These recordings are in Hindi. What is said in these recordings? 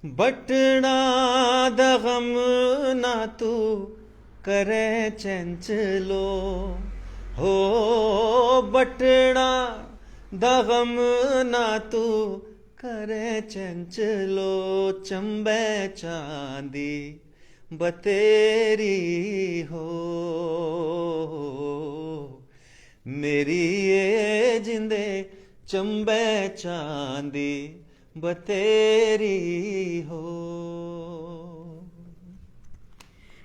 बटना दा गम ना तू करे चंचलो हो। बटना दा गम ना तू करे चंचलो। चंबे चांदी बतेरी हो। मेरी ये जिंदे चंबे चांदी बतेरी हो।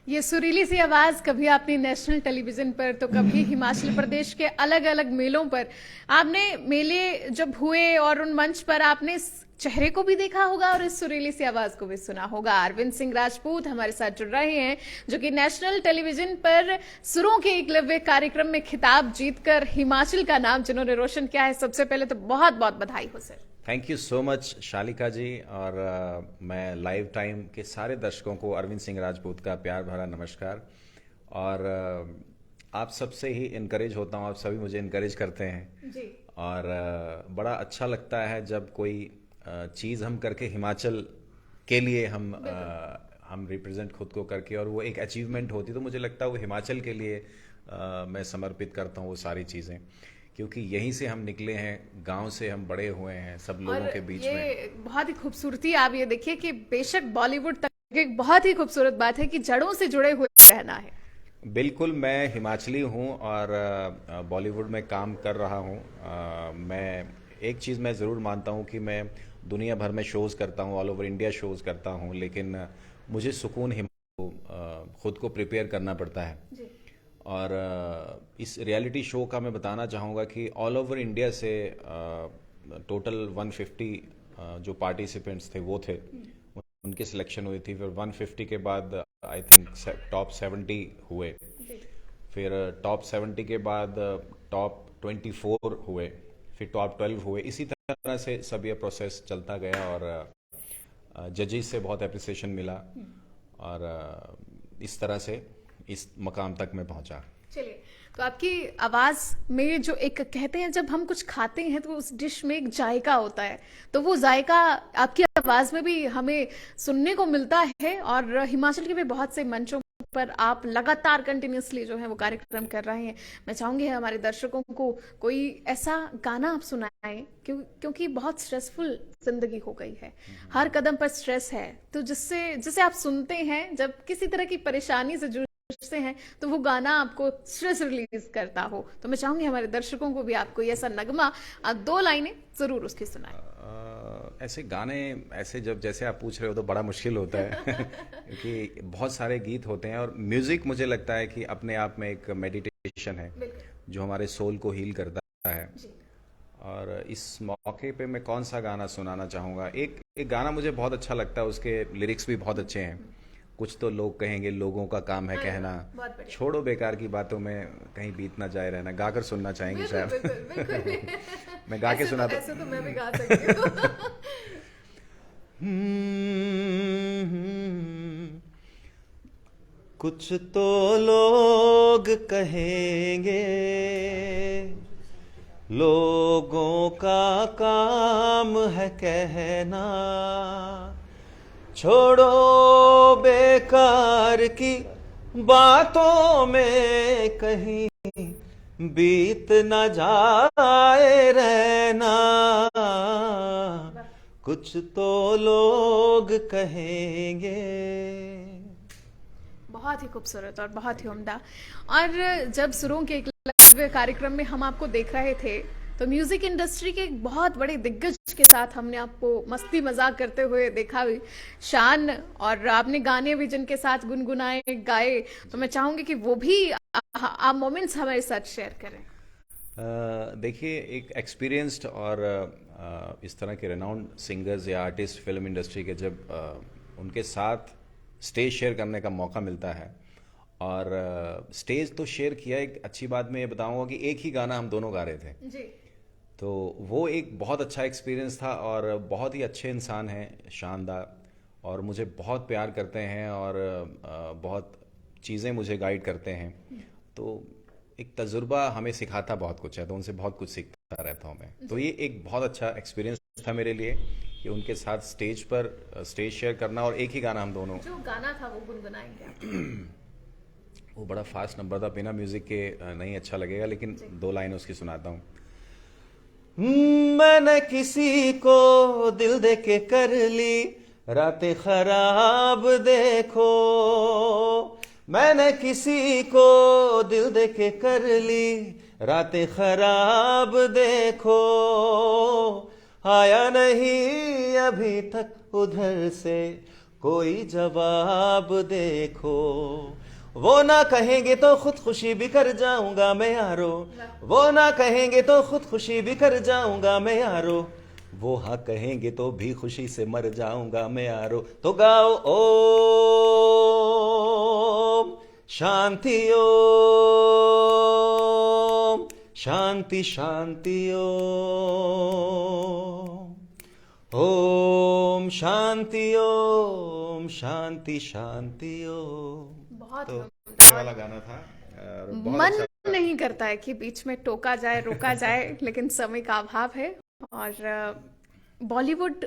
ये सुरीली सी आवाज कभी आपने नेशनल टेलीविजन पर तो कभी हिमाचल प्रदेश के अलग अलग मेलों पर आपने मेले जब हुए और उन मंच पर आपने इस चेहरे को भी देखा होगा और इस सुरीली सी आवाज को भी सुना होगा। अरविंद सिंह राजपूत हमारे साथ जुड़ रहे हैं, जो कि नेशनल टेलीविजन पर सुरों के एकलव्य कार्यक्रम में खिताब जीतकर हिमाचल का नाम जिन्होंने रोशन किया है। सबसे पहले तो बहुत बहुत बधाई हो sir. Thank you so much Shalika ji. और मैं लाइव टाइम के सारे दर्शकों को अरविंद सिंह राजपूत का प्यार भरा नमस्कार। और आप सबसे ही इनकरेज होता हूँ, आप सभी मुझे इनकरेज करते हैं जी। और बड़ा अच्छा लगता है जब कोई चीज़ हम करके हिमाचल के लिए हम रिप्रेजेंट खुद को करके और वो एक अचीवमेंट होती तो मुझे लगता है वो हिमाचल के लिए मैं समर्पित करता हूँ वो सारी चीज़ें, क्योंकि यहीं से हम निकले हैं, गांव से हम बड़े हुए हैं सब लोगों और के बीच ये में। बहुत ही खूबसूरती, आप ये देखिए कि बेशक बॉलीवुड तक एक बहुत ही खूबसूरत बात है कि जड़ों से जुड़े हुए रहना है। बिल्कुल, मैं हिमाचली हूँ और बॉलीवुड में काम कर रहा हूँ। मैं एक चीज़ मैं ज़रूर मानता हूँ कि मैं दुनिया भर में शोज़ करता हूँ, ऑल ओवर इंडिया शोज़ करता हूँ, लेकिन मुझे सुकून खुद को प्रिपेयर करना पड़ता है। जी। और इस रियलिटी शो का मैं बताना चाहूँगा कि ऑल ओवर इंडिया से टोटल 150 जो पार्टिसिपेंट्स थे वो थे, उनकी सिलेक्शन हुई थी। फिर 150 के बाद आई थिंक टॉप 70 हुए। जी। फिर टॉप 70 के बाद टॉप 24 हुए, फिर टॉप 12 हुए। इसी तरह से सब ये प्रोसेस चलता गया और जजेस से बहुत अप्रिसिएशन मिला और इस तरह से इस मकाम तक मैं पहुंचा। चलिए, तो आपकी आवाज में जो एक कहते हैं जब हम कुछ खाते हैं तो उस डिश में एक जायका होता है, तो वो जायका आपकी आवाज में भी हमें सुनने को मिलता है। और हिमाचल के भी बहुत से मंचों पर आप लगातार कंटिन्यूअसली जो है वो कार्यक्रम कर रहे हैं। मैं चाहूंगी हमारे दर्शकों को कोई ऐसा गाना आप सुनाएं, क्योंकि बहुत स्ट्रेसफुल जिंदगी हो गई है, हर कदम पर स्ट्रेस है, तो जिससे जिसे आप सुनते हैं जब किसी तरह की परेशानी से जुड़ते हैं तो वो गाना आपको स्ट्रेस रिलीज करता हो। तो मैं चाहूंगी हमारे दर्शकों को भी आप कोई ऐसा नगमा, आप 2 लाइनें जरूर उसकी सुनाएं। ऐसे गाने ऐसे जब जैसे आप पूछ रहे हो तो बड़ा मुश्किल होता है क्योंकि बहुत सारे गीत होते हैं और म्यूजिक मुझे लगता है कि अपने आप में एक मेडिटेशन है बिल्कुल। जो हमारे सोल को हील करता है। जी। और इस मौके पे मैं कौन सा गाना सुनाना चाहूँगा, एक एक गाना मुझे बहुत अच्छा लगता है, उसके लिरिक्स भी बहुत अच्छे हैं। कुछ तो लोग कहेंगे लोगों का काम है अरे वाह, कहना, बहुत बढ़िया। छोड़ो बेकार की बातों में कहीं बीत ना जाए रहना। गाकर सुनना चाहेंगे बिल्कुल शायद। बिल्कुल बिल्कुल। मैं गा के सुनाता। ऐसे तो मैं भी गा सकती हूँ। हम्म, कुछ तो लोग कहेंगे, लोगों का काम है कहना, छोड़ो बेकार की बातों में कहीं बीत न जाए रहना। कुछ तो लोग कहेंगे। बहुत ही खूबसूरत और बहुत ही उम्दा। और जब सुरों के एकलव्य कार्यक्रम में हम आपको देख रहे थे तो म्यूजिक इंडस्ट्री के एक बहुत बड़े दिग्गज के साथ हमने आपको मस्ती मजाक करते हुए देखा भी, शान, और आपने गाने भी जिनके साथ गुनगुनाए गाए। तो मैं चाहूंगी कि वो भी आप मोमेंट्स हमारे साथ शेयर करें। देखिए, एक एक्सपीरियंस्ड और इस तरह के रेनाउंड सिंगर्स या आर्टिस्ट फिल्म इंडस्ट्री के जब उनके साथ स्टेज शेयर करने का मौका मिलता है और स्टेज तो शेयर किया, एक अच्छी बात मैं ये बताऊंगा कि एक ही गाना हम दोनों गा रहे थे, जी। तो वो एक बहुत अच्छा एक्सपीरियंस था। और बहुत ही अच्छे इंसान हैं, शानदार, और मुझे बहुत प्यार करते हैं और बहुत चीज़ें मुझे गाइड करते हैं। तो एक तजुर्बा हमें सिखाता बहुत कुछ है, तो उनसे बहुत कुछ सीखता रहता हूँ मैं। तो ये एक बहुत अच्छा एक्सपीरियंस था मेरे लिए कि उनके साथ स्टेज पर स्टेज शेयर करना, और एक ही गाना हम दोनों। जो गाना था वो गुनगुनाएंगे आप? वो बड़ा फास्ट नंबर था, बिना म्यूजिक के नहीं अच्छा लगेगा, लेकिन दो लाइन उसकी सुनाता हूँ। मैंने किसी को दिल दे के कर ली रातें खराब देखो, मैंने किसी को दिल दे के कर ली रातें खराब देखो, आया नहीं अभी तक उधर से कोई जवाब देखो, वो ना कहेंगे तो खुदकुशी भी कर जाऊंगा मैं यारो, वो ना कहेंगे तो खुदकुशी भी कर जाऊंगा मैं यारो, वो हाँ कहेंगे तो भी खुशी से मर जाऊंगा मैं यारो। तो गाओ ओम शांति, ओम शांति शांति, ओम शांति, ओम शांति शांति ओम। बहुत तो उम्दा। ये वाला गाना था और बहुत मन अच्छा। नहीं करता है कि बीच में टोका जाए, रोका जाए, लेकिन समय का अभाव है, और बॉलीवुड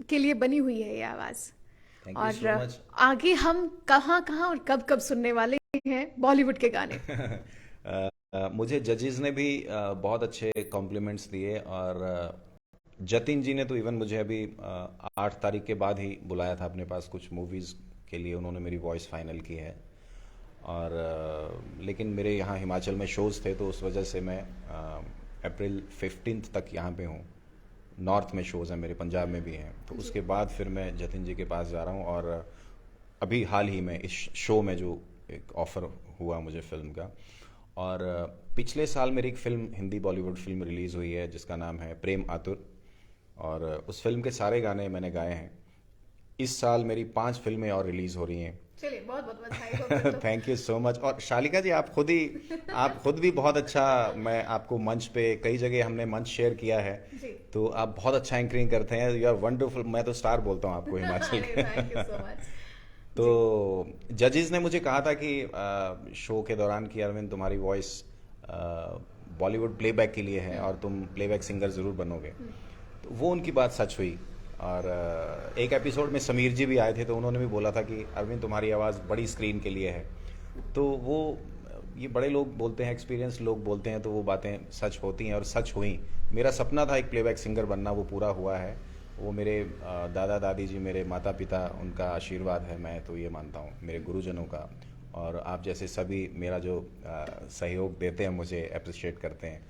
के लिए बनी हुई है ये आवाज। थैंक यू और सो मच। आगे हम कहाँ कहाँ और कब कब सुनने वाले हैं बॉलीवुड के गाने? मुझे जजेस ने भी बहुत अच्छे कॉम्प्लीमेंट्स दिए, और जतिन जी ने तो इवन मुझे अभी 8 तारीख के बाद ही बुलाया था अपने पास कुछ मूवीज़ के लिए, उन्होंने मेरी वॉइस फाइनल की है। और लेकिन मेरे यहाँ हिमाचल में शोज़ थे, तो उस वजह से मैं अप्रैल 15 तक यहाँ पे हूँ। नॉर्थ में शोज़ हैं मेरे, पंजाब में भी हैं, तो उसके बाद फिर मैं जतिन जी के पास जा रहा हूँ। और अभी हाल ही में इस शो में जो एक ऑफ़र हुआ मुझे फिल्म का, और पिछले साल मेरी एक film, Hindi Bollywood film release हुई है जिसका नाम है प्रेम आतुर, और उस फिल्म के सारे गाने मैंने गाए हैं। इस साल मेरी 5 फिल्में और रिलीज़ हो रही हैं। चलिए, बहुत बहुत बधाई हो फिर तो। Thank you so much. और शालिका जी, आप खुद भी बहुत अच्छा, मैं आपको मंच पे कई जगह हमने मंच शेयर किया है, जी। तो आप बहुत अच्छा एंकरिंग करते हैं, यू आर वंडरफुल। मैं तो स्टार बोलता हूँ आपको हिमाचल अरे, के। Thank you so much. तो जजेस ने मुझे कहा था कि शो के दौरान कि अरविंद, तुम्हारी वॉइस बॉलीवुड प्लेबैक के लिए है और तुम प्लेबैक सिंगर ज़रूर बनोगे। तो वो उनकी बात सच हुई। और एक एपिसोड में समीर जी भी आए थे, तो उन्होंने भी बोला था कि अरविंद, तुम्हारी आवाज़ बड़ी स्क्रीन के लिए है। तो वो, ये बड़े लोग बोलते हैं, एक्सपीरियंस लोग बोलते हैं, तो वो बातें सच होती हैं और सच हुई। मेरा सपना था एक प्लेबैक सिंगर बनना, वो पूरा हुआ है। वो मेरे दादा दादी जी, मेरे माता पिता, उनका आशीर्वाद है, मैं तो ये मानता हूँ, मेरे गुरुजनों का, और आप जैसे सभी मेरा जो सहयोग देते हैं, मुझे अप्रिशिएट करते हैं,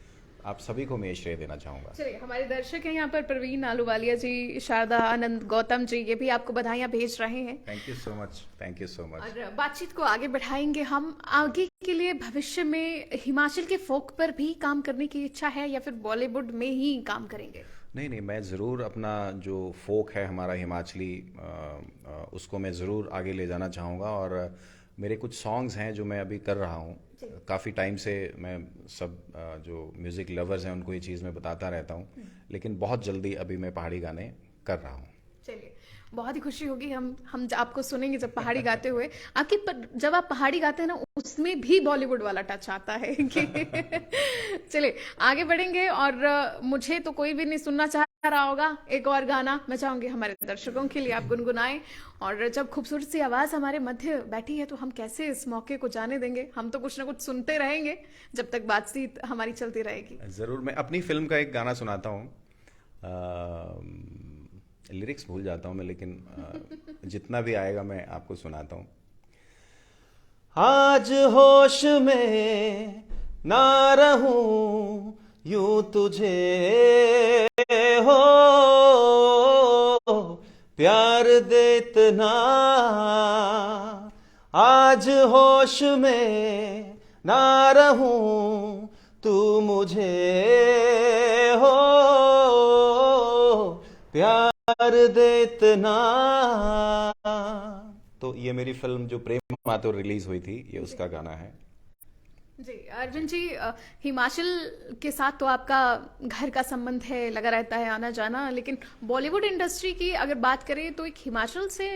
आप सभी को मैं ये श्रेय देना चाहूँगा। चलिए, हमारे दर्शक हैं यहाँ पर, प्रवीण आलूवालिया जी, शारदा आनंद, गौतम जी, ये भी आपको बधाइयाँ भेज रहे हैं। Thank you so much, thank you so much. और बातचीत को आगे बढ़ाएंगे हम। आगे के लिए भविष्य में हिमाचल के फोक पर भी काम करने की इच्छा है, या फिर बॉलीवुड में ही काम करेंगे? नहीं नहीं, मैं ज़रूर अपना जो फोक है हमारा हिमाचली, उसको मैं ज़रूर आगे ले जाना चाहूँगा। और मेरे कुछ सॉन्ग्स हैं जो मैं अभी कर रहा हूँ, काफ़ी टाइम से मैं सब जो म्यूज़िक लवर्स हैं उनको ये चीज़ मैं बताता रहता हूँ, लेकिन बहुत जल्दी अभी मैं पहाड़ी गाने कर रहा हूँ। चलिए, बहुत ही खुशी होगी हम आपको सुनेंगे जब पहाड़ी गाते हुए। आपकी जब आप पहाड़ी गाते हैं ना, उसमें भी बॉलीवुड वाला टच आता है कि चलिए, आगे बढ़ेंगे। और मुझे तो कोई भी नहीं सुनना चाह रहा होगा, एक और गाना मैं चाहूंगी हमारे दर्शकों के लिए आप गुनगुनाएं। और जब खूबसूरत सी आवाज हमारे मध्य बैठी है, तो हम कैसे इस मौके को जाने देंगे? हम तो कुछ ना कुछ सुनते रहेंगे जब तक बातचीत हमारी चलती रहेगी। ज़रूर, मैं अपनी फिल्म का एक गाना सुनाता हूँ। लिरिक्स भूल जाता हूँ मैं, लेकिन जितना भी आएगा मैं आपको सुनाता हूँ। आज होश में ना रहूं, यूं तुझे हो प्यार दे इतना, आज होश में ना रहूं, तू मुझे हो प्यार दे इतना। तो ये मेरी फिल्म जो प्रेम मातुर रिलीज हुई थी, ये उसका गाना है। जी, अरविंद जी, हिमाचल के साथ तो आपका घर का संबंध है, लगा रहता है आना जाना, लेकिन बॉलीवुड इंडस्ट्री की अगर बात करें तो एक हिमाचल से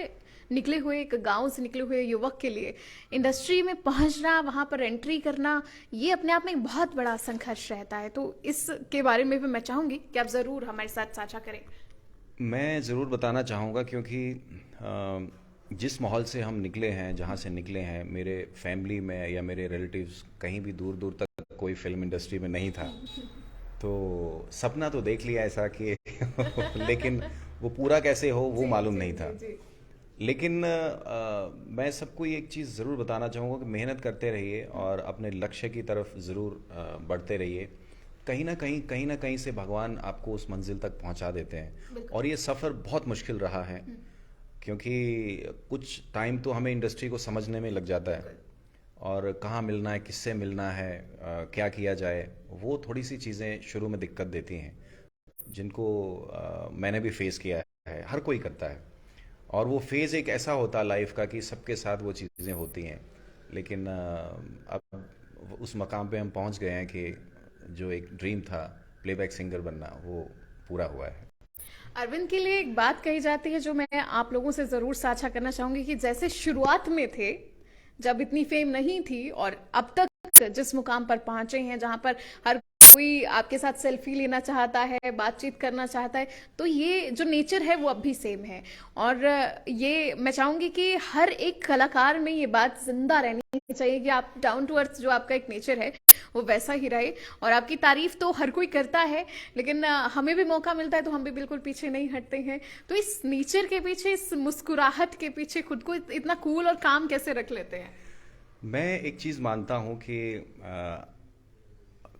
निकले हुए, एक गांव से निकले हुए युवक के लिए इंडस्ट्री में पहुंचना, वहां पर एंट्री करना, ये अपने आप में एक बहुत बड़ा संघर्ष रहता है। तो इसके बारे में भी मैं चाहूंगी कि आप जरूर हमारे साथ साझा करें। मैं ज़रूर बताना चाहूँगा क्योंकि जिस माहौल से हम निकले हैं, जहाँ से निकले हैं, मेरे फैमिली में या मेरे रिलेटिव्स कहीं भी दूर दूर तक कोई फिल्म इंडस्ट्री में नहीं था। तो सपना तो देख लिया ऐसा कि लेकिन वो पूरा कैसे हो वो जी मालूम जी नहीं जी था। जी। लेकिन मैं सबको ये एक चीज़ ज़रूर बताना चाहूँगा कि मेहनत करते रहिए और अपने लक्ष्य की तरफ ज़रूर बढ़ते रहिए। कहीं ना कहीं से भगवान आपको उस मंजिल तक पहुँचा देते हैं। बिल्कुल। और ये सफ़र बहुत मुश्किल रहा है क्योंकि कुछ टाइम तो हमें इंडस्ट्री को समझने में लग जाता है बिल्कुल। और कहाँ मिलना है, किससे मिलना है, क्या किया जाए, वो थोड़ी सी चीज़ें शुरू में दिक्कत देती हैं जिनको मैंने भी फेस किया है, हर कोई करता है। और वो फेज़ एक ऐसा होता है लाइफ का कि सबके साथ वो चीज़ें होती हैं। लेकिन अब उस मकाम पे हम पहुंच गए हैं कि जो एक ड्रीम था प्लेबैक सिंगर बनना वो पूरा हुआ है। अरविंद के लिए एक बात कही जाती है जो मैं आप लोगों से जरूर साझा करना चाहूंगी कि जैसे शुरुआत में थे, जब इतनी फेम नहीं थी, और अब तक जिस मुकाम पर पहुंचे हैं जहां पर हर कोई आपके साथ सेल्फी लेना चाहता है, बातचीत करना चाहता है, तो ये जो नेचर है वो अब भी सेम है। और ये मैं चाहूंगी कि हर एक कलाकार में ये बात जिंदा रहनी चाहिए कि आप डाउन टू अर्थ जो आपका एक नेचर है वो वैसा ही रहे। और आपकी तारीफ तो हर कोई करता है, लेकिन हमें भी मौका मिलता है तो हम भी बिल्कुल पीछे नहीं हटते हैं। तो इस नेचर के पीछे, इस मुस्कुराहट के पीछे खुद को इतना कूल और काम कैसे रख लेते हैं? मैं एक चीज़ मानता हूँ कि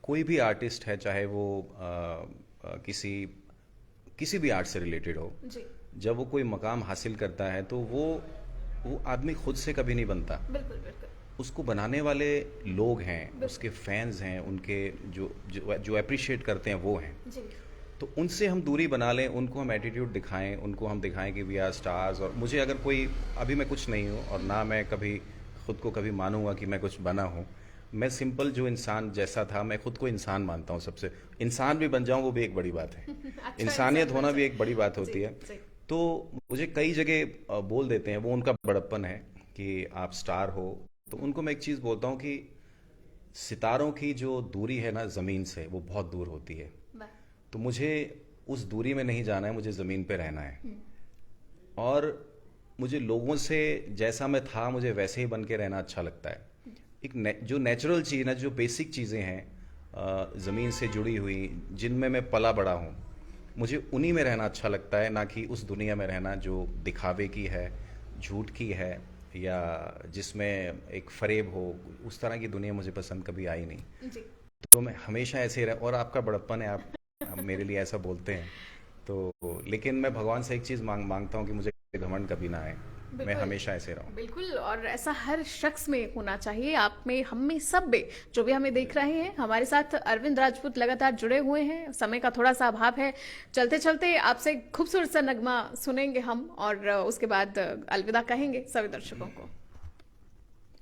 कोई भी आर्टिस्ट है, चाहे वो किसी किसी भी आर्ट से रिलेटेड हो, जी। जब वो कोई मकाम हासिल करता है तो वो आदमी खुद से कभी नहीं बनता। बिल्कुल बिल्कुल। उसको बनाने वाले लोग हैं, बिल्कुल। उसके फैंस हैं, उनके जो जो जो अप्रिशिएट करते हैं वो हैं। जी तो उनसे हम दूरी बना लें, उनको हम एटीट्यूड दिखाएं, उनको हम दिखाएं कि वी आर स्टार्स। और मुझे अगर कोई, अभी मैं कुछ नहीं हूँ और ना मैं कभी खुद को कभी मानूंगा कि मैं कुछ बना हूँ। मैं सिंपल जो इंसान जैसा था, मैं खुद को इंसान मानता हूँ। सबसे इंसान भी बन जाऊँ वो भी एक बड़ी बात है। अच्छा इंसानियत इंसान होना बन भी जाए। एक बड़ी बात जी होती है। जी। तो मुझे कई जगह बोल देते हैं, वो उनका बड़प्पन है कि आप स्टार हो। तो उनको मैं एक चीज़ बोलता हूँ कि सितारों की जो दूरी है ना ज़मीन से, वो बहुत दूर होती है। वाह। तो मुझे उस दूरी में नहीं जाना है, मुझे ज़मीन पे रहना है। और मुझे लोगों से जैसा मैं था मुझे वैसे ही बन के रहना अच्छा लगता है। जो नेचुरल चीज़ ना, जो बेसिक चीज़ें हैं ज़मीन से जुड़ी हुई, जिनमें मैं पला बड़ा हूँ, मुझे उन्हीं में रहना अच्छा लगता है, ना कि उस दुनिया में रहना जो दिखावे की है, झूठ की है, या जिसमें एक फरेब हो। उस तरह की दुनिया मुझे पसंद कभी आई नहीं। जी तो मैं हमेशा ऐसे ही रह, और आपका बड़प्पन है, आप मेरे लिए ऐसा बोलते हैं। तो लेकिन मैं भगवान से एक चीज़ मांगता हूँ कि मुझे घमंड कभी ना आए, मैं बिल्कुल हमेशा ऐसे रहूँ। बिल्कुल। और ऐसा हर शख्स में होना चाहिए, आप में, हम में, सब में। जो भी हमें देख रहे हैं, हमारे साथ अरविंद राजपूत लगातार जुड़े हुए हैं। समय का थोड़ा सा अभाव है, चलते चलते आपसे खूबसूरत सा नगमा सुनेंगे हम, और उसके बाद अलविदा कहेंगे सभी दर्शकों को।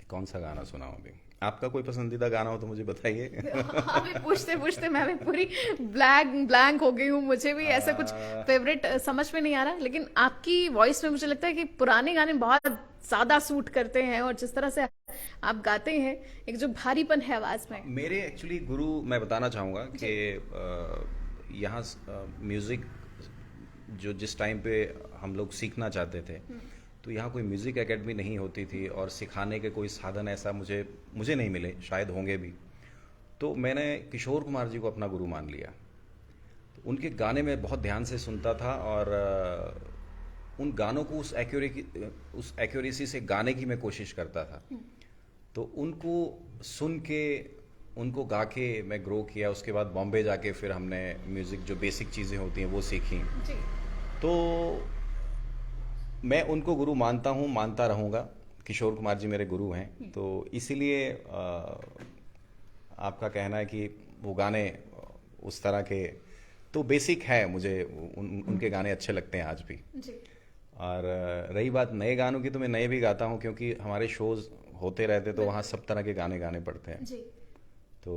कौन सा गाना सुनाऊँ अभी? आपका कोई पसंदीदा गाना हो तो मुझे बताइए। अभी पूछते पूछते मैं भी पूरी ब्लैंक हो गई हूँ। मुझे भी ऐसा कुछ आ, फेवरेट समझ में नहीं आ रहा, लेकिन आपकी वॉइस में मुझे लगता है कि पुराने गाने बहुत ज्यादा सूट करते हैं, और जिस तरह से आप गाते हैं, एक जो भारीपन है आवाज में। मेरे एक्चुअली गुरु, मैं बताना चाहूँगा जी कि यहाँ म्यूज़िक जो जिस टाइम पे हम लोग सीखना चाहते थे, तो यहाँ कोई म्यूज़िक एकेडमी नहीं होती थी और सिखाने के कोई साधन ऐसा मुझे नहीं मिले, शायद होंगे भी। तो मैंने किशोर कुमार जी को अपना गुरु मान लिया। तो उनके गाने में बहुत ध्यान से सुनता था और उन गानों को उस एक्यूरेसी से गाने की मैं कोशिश करता था। तो उनको सुन के, उनको गा के मैं ग्रो किया। उसके बाद बॉम्बे जाके फिर हमने म्यूज़िक, जो बेसिक चीज़ें होती हैं वो सीखी। जी। तो मैं उनको गुरु मानता हूँ, मानता रहूँगा। किशोर कुमार जी मेरे गुरु हैं। तो इसीलिए आपका कहना है कि वो गाने उस तरह के तो बेसिक है, मुझे उनके गाने अच्छे लगते हैं आज भी। जी और रही बात नए गानों की, तो मैं नए भी गाता हूँ क्योंकि हमारे शोज होते रहते तो वहाँ सब तरह के गाने गाने पड़ते हैं। जी। तो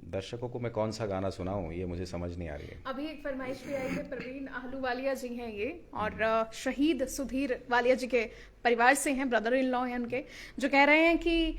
दर्शकों को मैं कौन सा गाना सुनाऊं ये मुझे समझ नहीं आ रही है। अभी एक फरमाइश भी आई है, प्रवीण आहलूवालिया जी हैं ये, और शहीद सुधीर वालिया जी के परिवार से हैं, ब्रदर इन लॉ हैं उनके, जो कह रहे हैं कि